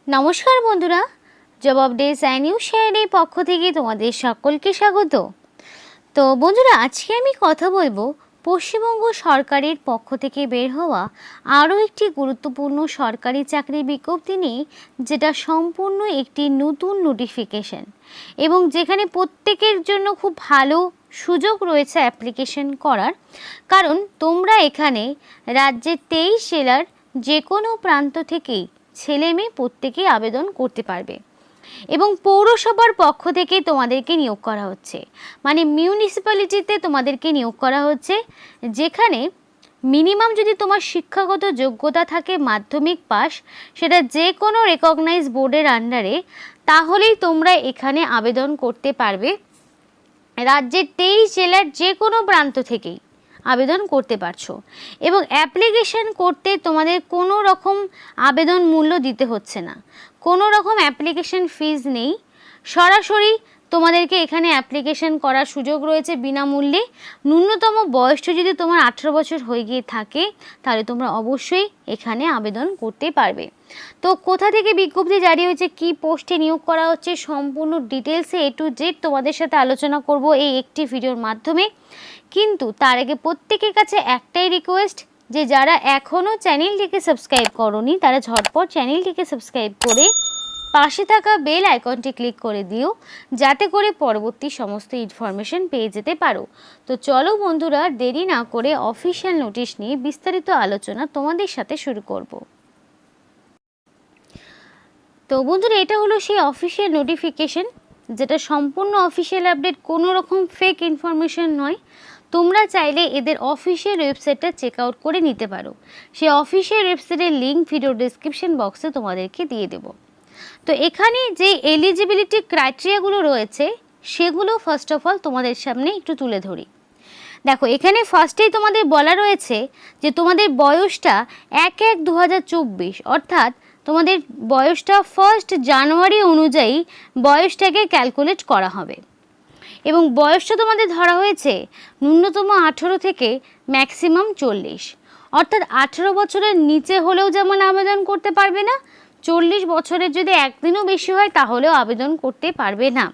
নমস্কার বন্ধুরা, job updates and news শেয়ারের পক্ষ থেকে তোমাদের সকলকে স্বাগত। তো বন্ধুরা, আজকে আমি কথা বলবো পশ্চিমবঙ্গ সরকারের পক্ষ থেকে বের হওয়া আরও একটি গুরুত্বপূর্ণ সরকারি চাকরির বিজ্ঞপ্তি নিয়ে, যেটা সম্পূর্ণ একটি নতুন নোটিফিকেশন এবং যেখানে প্রত্যেকের জন্য খুব ভালো সুযোগ রয়েছে অ্যাপ্লিকেশন করার। কারণ তোমরা এখানে রাজ্যের 23 জেলার যে কোনো প্রান্ত থেকেই ছেলে মেয়ে প্রত্যেকেই আবেদন করতে পারবে এবং পৌরসভার পক্ষ থেকে তোমাদেরকে নিয়োগ করা হচ্ছে, মানে মিউনিসিপ্যালিটিতে তোমাদেরকে নিয়োগ করা হচ্ছে, যেখানে মিনিমাম যদি তোমার শিক্ষাগত যোগ্যতা থাকে মাধ্যমিক পাস, সেটা যে কোনো রেকগনাইজ বোর্ডের আন্ডারে, তাহলেই তোমরা এখানে আবেদন করতে পারবে। রাজ্যের 23 জেলার যে কোনো প্রান্ত থেকেই আবেদন করতে পারছো এবং অ্যাপ্লিকেশন করতে তোমাদের কোনো রকম আবেদন মূল্য দিতে হচ্ছে না, কোনো রকম অ্যাপ্লিকেশন ফিজ নেই। সরাসরি তোমাদেরকে এখানে অ্যাপ্লিকেশন করার সুযোগ রয়েছে বিনামূল্যে। ন্যূনতম বয়সটা যদি তোমার 18 বছর হয়ে গিয়ে থাকে, তাহলে তোমরা অবশ্যই এখানে আবেদন করতে পারবে। তো কোথা থেকে বিজ্ঞপ্তি জারি হয়েছে, কি পোস্টে নিয়োগ করা হচ্ছে, সম্পূর্ণ ডিটেলসে A to Z তোমাদের সাথে আলোচনা করব এই একটি ভিডিওর মাধ্যমে। কিন্তু তার আগে প্রত্যেকের কাছে একটাই রিকোয়েস্ট, যে যারা এখনও চ্যানেলটিকে সাবস্ক্রাইব করোনি তারা ঝটপট চ্যানেলটিকে সাবস্ক্রাইব করে পাশে থাকা বেল আইকনটি ক্লিক করে দিও, যাতে করে পরবর্তী সমস্ত ইনফরমেশন পেয়ে যেতে পারো। তো চলো বন্ধুরা, দেরি না করে অফিসিয়াল নোটিশ নিয়ে বিস্তারিত আলোচনা তোমাদের সাথে শুরু করব। তো বন্ধুরা, এটা হলো সেই অফিসিয়াল নোটিফিকেশন, যেটা সম্পূর্ণ অফিসিয়াল আপডেট, কোনো রকম ফেক ইনফরমেশন নয়। তোমরা চাইলে এদের অফিসিয়াল ওয়েবসাইটটা চেক আউট করে নিতে পারো। সেই অফিসিয়াল ওয়েবসাইটের লিঙ্ক ভিডিও ডিসক্রিপশন বক্সে তোমাদেরকে দিয়ে দেবো। তো এখানে যে এলিজিবিলিটি ক্রাইটেরিয়াগুলো রয়েছে, সেগুলো ফার্স্ট অফ অল তোমাদের সামনে একটু তুলে ধরি। দেখো, এখানে ফার্স্টেই তোমাদের বলা রয়েছে যে তোমাদের বয়সটা 1/1/2024, অর্থাৎ তোমাদের বয়সটা 1 জানুয়ারি অনুযায়ী বয়সটাকে ক্যালকুলেট করা হবে এবং বয়সটা তোমাদের ধরা হয়েছে ন্যূনতম 18 থেকে ম্যাক্সিমাম 40, অর্থাৎ 18 বছরের নিচে হলেও যেমন আবেদন করতে পারবে না, 40 বছরের যদি একদিনও বেশি হয় তাহলেও আবেদন করতে পারবে না,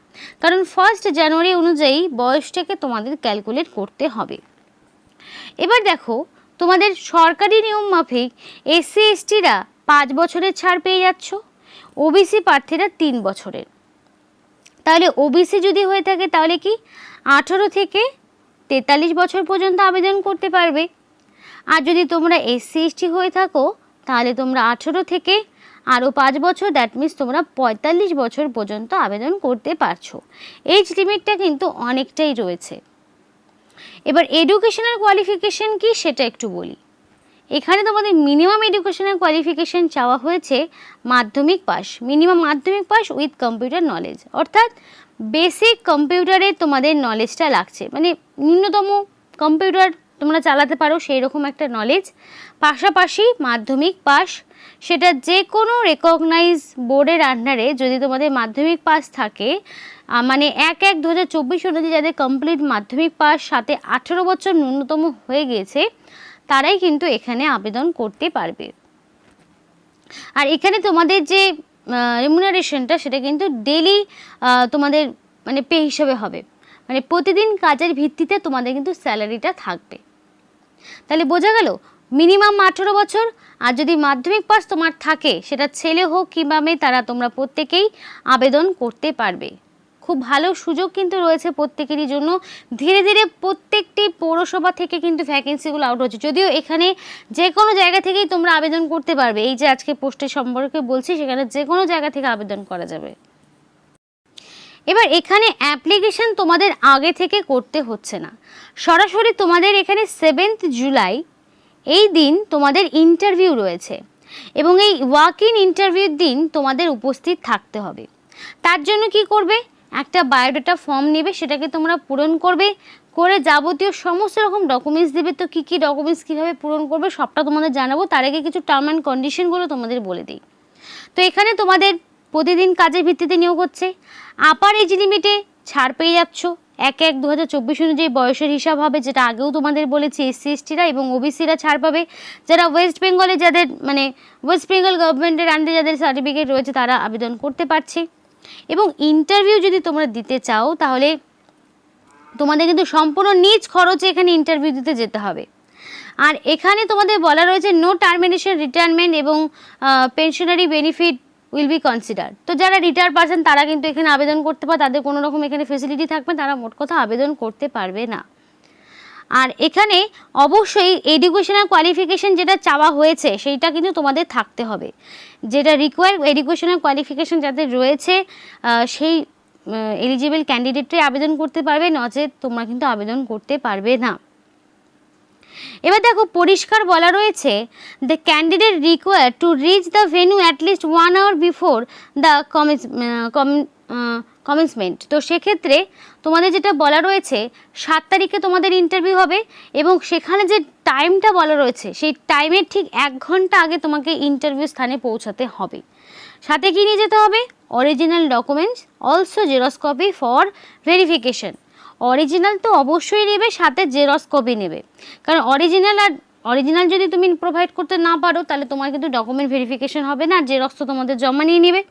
কারণ 1 জানুয়ারি অনুযায়ী বয়সটাকে তোমাদের ক্যালকুলেট করতে হবে। এবার দেখো, তোমাদের সরকারি নিয়ম মাফিক SC STরা 5 বছরের ছাড় পেয়ে যাচ্ছ, OBC প্রার্থীরা 3 বছরের। তাহলে OBC যদি হয়ে থাকে তাহলে কি 18 থেকে 43 বছর পর্যন্ত আবেদন করতে পারবে, আর যদি তোমরা SC ST হয়ে থাকো তাহলে তোমরা 18 থেকে আরও 5 বছর, দ্যাট মিনস তোমরা 45 বছর পর্যন্ত আবেদন করতে পারছো। এজ লিমিটটা কিন্তু অনেকটাই রয়েছে। এবার এডুকেশনাল কোয়ালিফিকেশন কি সেটা একটু বলি। এখানে তোমাদের মিনিমাম এডুকেশনাল কোয়ালিফিকেশন চাওয়া হয়েছে মাধ্যমিক পাস, মিনিমাম মাধ্যমিক পাস উইথ কম্পিউটার নলেজ, অর্থাৎ বেসিক কম্পিউটারে তোমাদের নলেজটা লাগছে, মানে ন্যূনতম কম্পিউটার তোমরা চালাতে পারো সেই রকম একটা নলেজ। পাশাপাশি মাধ্যমিক পাস, সেটা যে কোনো রেকগনাইজ বোর্ডের আন্ডারে যদি তোমাদের মাধ্যমিক পাস থাকে, মানে 1/1/2024 অনুযায়ী যাদের কমপ্লিট মাধ্যমিক পাস সাথে 18 বছর ন্যূনতম হয়ে গিয়েছে, তারাই কিন্তু এখানে আবেদন করতে পারবে। আর এখানে তোমাদের যে রেমুনারেশনটা, সেটা কিন্তু ডেলি তোমাদের মানে পে হিসেবে হবে, মানে প্রতিদিন কাজের ভিত্তিতে তোমাদের কিন্তু স্যালারিটা থাকবে। তাহলে বোঝা গেল, মিনিমাম 18 বছর, আর যদি মাধ্যমিক পাস তোমার থাকে, সেটা ছেলে হোক কিংবা মেয়ে, তারা তোমরা প্রত্যেকেই আবেদন করতে পারবে। খুব ভালো সুযোগ কিন্তু রয়েছে প্রত্যেকেরই জন্য। ধীরে ধীরে প্রত্যেকটি পৌরসভা থেকে কিন্তু ভ্যাকেন্সিগুলো আউট হচ্ছে, যদিও এখানে যে কোনো জায়গা থেকেই তোমরা আবেদন করতে পারবে। এই যে আজকে পোস্টের সম্পর্কে বলছি, সেখানে যে কোনো জায়গা থেকে আবেদন করা যাবে। এবার এখানে অ্যাপ্লিকেশন তোমাদের আগে থেকে করতে হচ্ছে না, সরাসরি তোমাদের এখানে 7 জুলাই এই দিন তোমাদের ইন্টারভিউ রয়েছে এবং এই ওয়াক ইন ইন্টারভিউর দিন তোমাদের উপস্থিত থাকতে হবে। তার জন্য কি করবে, একটা বায়োডাটা ফর্ম নেবে, সেটাকে তোমরা পূরণ করবে, করে যাবতীয় সমস্ত রকম ডকুমেন্টস দেবে। তো কী কী ডকুমেন্টস কীভাবে পূরণ করবে সবটা তোমাদের জানাবো, তার আগে কিছু টার্ম অ্যান্ড কন্ডিশনগুলো তোমাদের বলে দিই। তো এখানে তোমাদের প্রতিদিন কাজের ভিত্তিতে নিয়োগ হচ্ছে, আপার এজ লিমিটে ছাড় পেয়ে যাচ্ছ 1/1/2024 অনুযায়ী বয়সের হিসাব হবে, যেটা আগেও তোমাদের বলেছি। SC/STরা এবং OBCরা ছাড় পাবে। যারা ওয়েস্ট বেঙ্গলে যাদের মানে ওয়েস্ট বেঙ্গল গভর্নমেন্টের আন্ডারে যাদের সার্টিফিকেট রয়েছে তারা আবেদন করতে পারছে। এবং ইন্টারভিউ যদি তোমরা দিতে চাও তাহলে তোমাদের কিন্তু সম্পূর্ণ নিজ খরচে এখানে ইন্টারভিউ দিতে যেতে হবে। আর এখানে তোমাদের বলা রয়েছে নো টার্মিনেশন, রিটায়ারমেন্ট এবং পেনশনারি বেনিফিট উইল বি কনসিডার। তো যারা রিটায়ার পারসন তারা কিন্তু এখানে আবেদন করতে পারে, তাদের কোনো রকম এখানে ফেসিলিটি থাকবে, তারা মোট কথা আবেদন করতে পারবে না। আর এখানে অবশ্যই এডুকেশনাল কোয়ালিফিকেশন যেটা চাওয়া হয়েছে সেইটা কিন্তু তোমাদের থাকতে হবে। যেটা রিকোয়ার এডুকেশনাল কোয়ালিফিকেশন যাদের রয়েছে সেই এলিজিবল ক্যান্ডিডেটরাই আবেদন করতে পারবে, নচেত তোমরা কিন্তু আবেদন করতে পারবে না। এবার দেখো পরিষ্কার বলা রয়েছে the candidate require to reach the venue at least 1 hour before the commencement. তো সেক্ষেত্রে তোমাদের যেটা বলা রয়েছে 7 তারিখে তোমাদের ইন্টারভিউ হবে এবং সেখানে যে টাইমটা বলা রয়েছে সেই টাইমের ঠিক 1 ঘন্টা আগে তোমাকে ইন্টারভিউ স্থানে পৌঁছাতে হবে। সাথে কি নিয়ে যেতে হবে? Original documents, also xerox copy for verification. Original তো অবশ্যই নেবে, সাথে জেরক্স কপি নেবে, কারণ অরিজিনাল যদি তুমি প্রোভাইড করতে না পারো তাহলে তোমার কিন্তু ডকুমেন্ট ভেরিফিকেশন হবে না, আর জেরক্স তো তোমাদের জমা নিয়ে নেবে।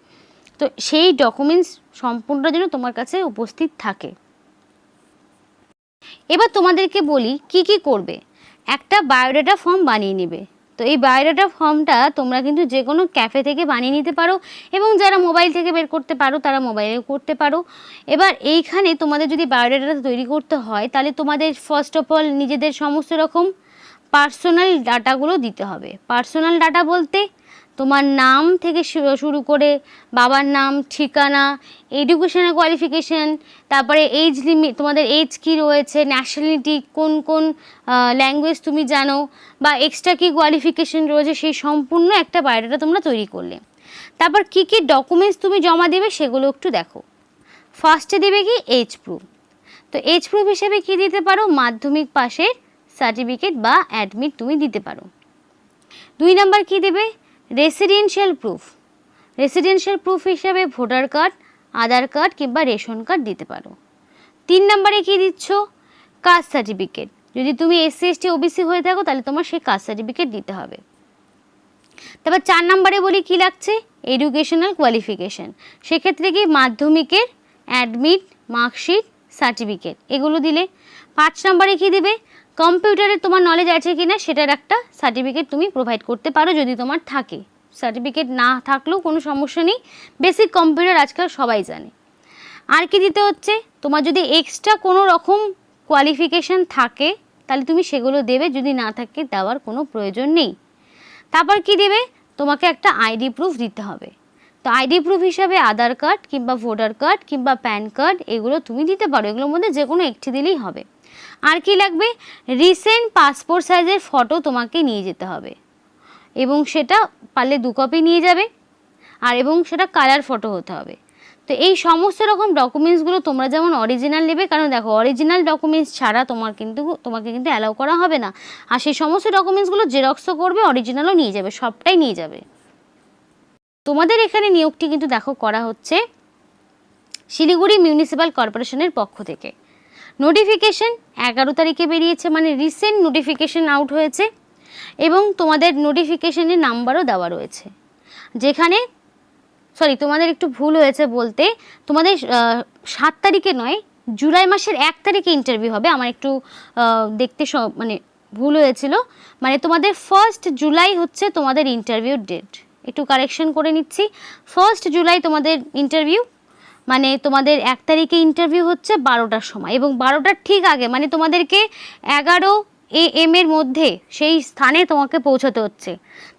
তো সেই ডকুমেন্টস সম্পূর্ণ যেন তোমার কাছে উপস্থিত থাকে। এবার তোমাদেরকে বলি কি কি করবে। একটা বায়োডাটা ফর্ম বানিয়ে নেবে। তো এই বায়োডাটা ফর্মটা তোমরা কিন্তু যে কোনো ক্যাফে থেকে বানিয়ে নিতে পারো এবং যারা মোবাইল থেকে বের করতে পারো তারা মোবাইলেও করতে পারো। এবার এইখানে তোমাদের যদি বায়োডাটাটা তৈরি করতে হয় তাহলে তোমাদের ফার্স্ট অফ অল নিজেদের সমস্ত রকম পার্সোনাল ডাটাগুলো দিতে হবে। পার্সোনাল ডাটা বলতে তোমার নাম থেকে শুরু করে বাবার নাম, ঠিকানা, এডুকেশনাল কোয়ালিফিকেশান, তারপরে এজ লিমিট, তোমাদের এজ কী রয়েছে, ন্যাশনালিটি, কোন কোন ল্যাঙ্গুয়েজ তুমি জানো, বা এক্সট্রা কী কোয়ালিফিকেশান রয়েছে, সেই সম্পূর্ণ একটা বায়োডাটা তোমরা তৈরি করলে। তারপর কী কী ডকুমেন্টস তুমি জমা দেবে সেগুলো একটু দেখো। ফার্স্টে দেবে কি এজ প্রুফ। তো এজ প্রুফ হিসেবে কী দিতে পারো? মাধ্যমিক পাশের সার্টিফিকেট বা অ্যাডমিট তুমি দিতে পারো। 2 নাম্বার কী দেবে? Residential proof. রেসিডেন্সিয়াল প্রুফ হিসাবে ভোটার কার্ড, আধার কার্ড কিংবা রেশন কার্ড দিতে পারো। 3 নাম্বারে কী দিচ্ছ? Caste certificate. যদি তুমি SC/ST OBC হয়ে থাকো তাহলে তোমার সেই কাস্ট সার্টিফিকেট দিতে হবে। তারপর 4 নাম্বারে বলি কী লাগছে? Educational qualification. সেক্ষেত্রে কি মাধ্যমিকের অ্যাডমিট, মার্কশিট, সার্টিফিকেট এগুলো দিলে। 5 নাম্বারে কী দিবে? কম্পিউটারে তোমার নলেজ আছে কি না সেটার একটা সার্টিফিকেট তুমি প্রোভাইড করতে পারো যদি তোমার থাকে। সার্টিফিকেট না থাকলেও কোনো সমস্যা নেই, বেসিক কম্পিউটার আজকাল সবাই জানে। আর কি দিতে হচ্ছে? তোমার যদি এক্সট্রা কোনো রকম কোয়ালিফিকেশান থাকে তাহলে তুমি সেগুলো দেবে, যদি না থাকে দেওয়ার কোনো প্রয়োজন নেই। তারপর কি দেবে? তোমাকে একটা আইডি প্রুফ দিতে হবে। তো আইডি প্রুফ হিসাবে আধার কার্ড কিংবা ভোটার কার্ড কিংবা প্যান কার্ড এগুলো তুমি দিতে পারো, এগুলোর মধ্যে যে কোনো একটি দিলেই হবে। আর কি লাগবে? রিসেন্ট পাসপোর্ট সাইজের ফটো তোমাকে নিয়ে যেতে হবে এবং সেটা পারলে 2 কপি নিয়ে যাবে, আর এবং সেটা কালার ফটো হতে হবে। তো এই সমস্ত রকম ডকুমেন্টসগুলো তোমরা যেমন অরিজিনাল নেবে, কারণ দেখো অরিজিনাল ডকুমেন্টস ছাড়া তোমাকে কিন্তু অ্যালাউ করা হবে না। আর সেই সমস্ত ডকুমেন্টসগুলো জেরক্সও করবে, অরিজিনালও নিয়ে যাবে, সবটাই নিয়ে যাবে। তোমাদের এখানে নিয়োগটি কিন্তু দেখো করা হচ্ছে শিলিগুড়ি মিউনিসিপ্যাল কর্পোরেশনের পক্ষ থেকে। নোটিফিকেশন 11 তারিখে বেরিয়েছে, মানে রিসেন্ট নোটিফিকেশন আউট হয়েছে এবং তোমাদের নোটিফিকেশনের নাম্বারও দেওয়া রয়েছে। যেখানে তোমাদের একটু ভুল হয়েছে বলতে, তোমাদের 7 তারিখে নয়, জুলাই মাসের 1 তারিখে ইন্টারভিউ হবে। আমার একটু দেখতে ভুল হয়েছিল, মানে তোমাদের 1 জুলাই হচ্ছে তোমাদের ইন্টারভিউর ডেট। একটু কারেকশন করে নিচ্ছি, 1 জুলাই তোমাদের ইন্টারভিউ, মানে তোমাদের 1 তারিখে ইন্টারভিউ হচ্ছে 12টার সময় এবং 12টার ঠিক আগে, মানে তোমাদেরকে 11 AM এর মধ্যে সেই স্থানে তোমাকে পৌঁছাতে হচ্ছে।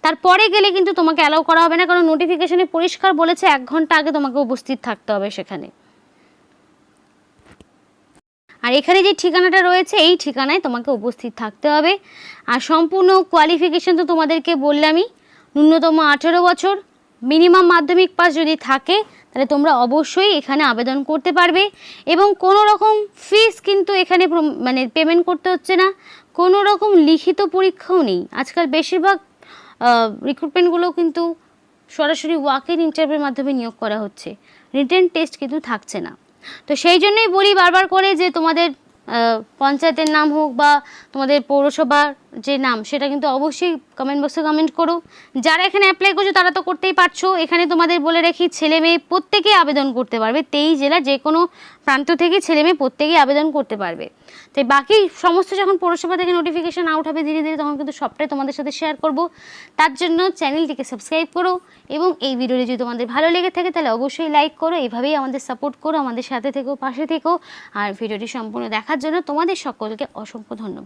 তারপরে গেলে কিন্তু তোমাকে অ্যালাউ করা হবে না, কারণ নোটিফিকেশনে পরিষ্কার বলেছে 1 ঘন্টা আগে তোমাকে উপস্থিত থাকতে হবে সেখানে। আর এখানে যে ঠিকানাটা রয়েছে এই ঠিকানায় তোমাকে উপস্থিত থাকতে হবে। আর সম্পূর্ণ কোয়ালিফিকেশন তো তোমাদেরকে বললামই, ন্যূনতম 18 বছর, মিনিমাম মাধ্যমিক পাস যদি থাকে তাহলে তোমরা অবশ্যই এখানে আবেদন করতে পারবে এবং কোনো রকম ফিস কিন্তু এখানে পেমেন্ট করতে হচ্ছে না, কোনো রকম লিখিত পরীক্ষাও নেই। আজকাল বেশিরভাগ রিক্রুটমেন্টগুলো কিন্তু সরাসরি ওয়াক ইন ইন্টারভিউর মাধ্যমে নিয়োগ করা হচ্ছে, রিটেন টেস্ট কিন্তু থাকছে না। তো সেই জন্যই বলি বারবার করে যে তোমাদের পঞ্চায়েতের নাম হোক বা তোমাদের পৌরসভার যে নাম সেটা কিন্তু অবশ্যই কমেন্ট বক্সে কমেন্ট করো। যারা এখানে অ্যাপ্লাই করছো তারা তো করতেই পারছো। এখানে তোমাদের বলে রাখি, ছেলে মেয়ে প্রত্যেকেই আবেদন করতে পারবে। 23 জেলার যে কোনো প্রান্ত থেকে ছেলে মেয়ে প্রত্যেকেই আবেদন করতে পারবে। তাই বাকি সমস্ত যখন পৌরসভা থেকে নোটিফিকেশান আউট হবে ধীরে ধীরে, তখন কিন্তু সবটাই তোমাদের সাথে শেয়ার করব। তার জন্য চ্যানেলটিকে সাবস্ক্রাইব করো এবং এই ভিডিওটি যদি তোমাদের ভালো লেগে থাকে তাহলে অবশ্যই লাইক করো। এইভাবেই আমাদের সাপোর্ট করো, আমাদের সাথে থেকো, পাশে থেকো। আর ভিডিওটি সম্পূর্ণ দেখার জন্য তোমাদের সকলকে অসংখ্য ধন্যবাদ।